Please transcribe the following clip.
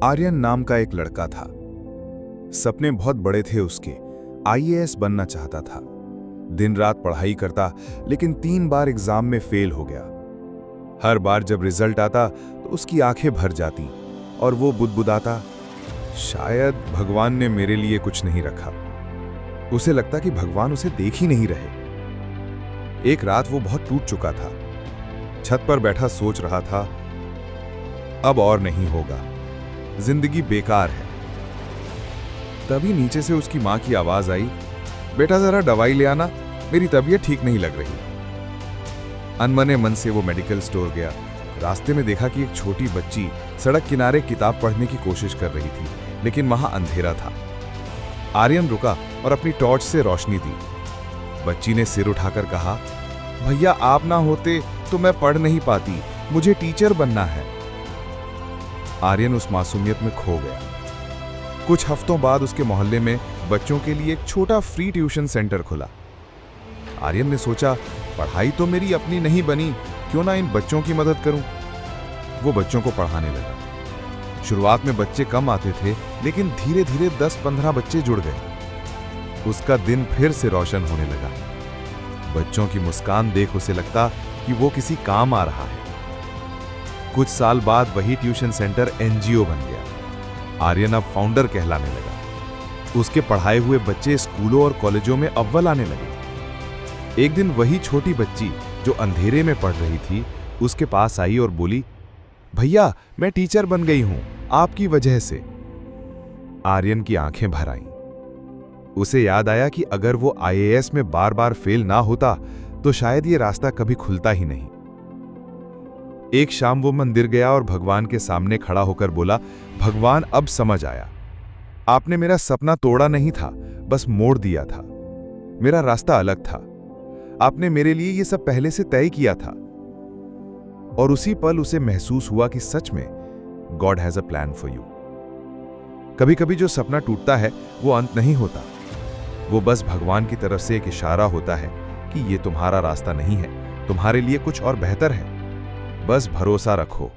आर्यन नाम का एक लड़का था। सपने बहुत बड़े थे उसके। आईएएस बनना चाहता था। दिन रात पढ़ाई करता, लेकिन 3 बार एग्जाम में फेल हो गया। हर बार जब रिजल्ट आता तो उसकी आंखें भर जाती और वो बुदबुदाता, शायद भगवान ने मेरे लिए कुछ नहीं रखा। उसे लगता कि भगवान उसे देख ही नहीं रहे। एक रात वो बहुत टूट चुका था। छत पर बैठा सोच रहा था, अब और नहीं होगा, जिंदगी बेकार है। तभी नीचे से उसकी मां की आवाज आई, बेटा जरा दवाई ले आना, मेरी तबीयत ठीक नहीं लग रही। अनमने मन से वो मेडिकल स्टोर गया। रास्ते में देखा कि एक छोटी बच्ची सड़क किनारे किताब पढ़ने की कोशिश कर रही थी, लेकिन वहां अंधेरा था। आर्यन रुका और अपनी टॉर्च से रोशनी दी। बच्ची ने सिर उठाकर कहा, भैया आप ना होते तो मैं पढ़ नहीं पाती, मुझे टीचर बनना है। आर्यन उस मासूमियत में खो गया। कुछ हफ्तों बाद उसके मोहल्ले में बच्चों के लिए एक छोटा फ्री ट्यूशन सेंटर खुला। आर्यन ने सोचा, पढ़ाई तो मेरी अपनी नहीं बनी, क्यों ना इन बच्चों की मदद करूं। वो बच्चों को पढ़ाने लगा। शुरुआत में बच्चे कम आते थे, लेकिन धीरे धीरे 10-15 बच्चे जुड़ गए। उसका दिन फिर से रोशन होने लगा। बच्चों की मुस्कान देख उसे लगता कि वो किसी काम आ रहा है। कुछ साल बाद वही ट्यूशन सेंटर एनजीओ बन गया। आर्यन अब फाउंडर कहलाने लगा। उसके पढ़ाए हुए बच्चे स्कूलों और कॉलेजों में अव्वल आने लगे। एक दिन वही छोटी बच्ची जो अंधेरे में पढ़ रही थी, उसके पास आई और बोली, भैया मैं टीचर बन गई हूं आपकी वजह से। आर्यन की आंखें भर आईं। उसे याद आया कि अगर वो आईएएस में बार बार फेल ना होता तो शायद ये रास्ता कभी खुलता ही नहीं। एक शाम वो मंदिर गया और भगवान के सामने खड़ा होकर बोला, भगवान अब समझ आया, आपने मेरा सपना तोड़ा नहीं था, बस मोड़ दिया था। मेरा रास्ता अलग था। आपने मेरे लिए ये सब पहले से तय किया था। और उसी पल उसे महसूस हुआ कि सच में God has a plan for you. कभी कभी जो सपना टूटता है वो अंत नहीं होता, वो बस भगवान की तरफ से एक इशारा होता है कि ये तुम्हारा रास्ता नहीं है, तुम्हारे लिए कुछ और बेहतर है। बस भरोसा रखो।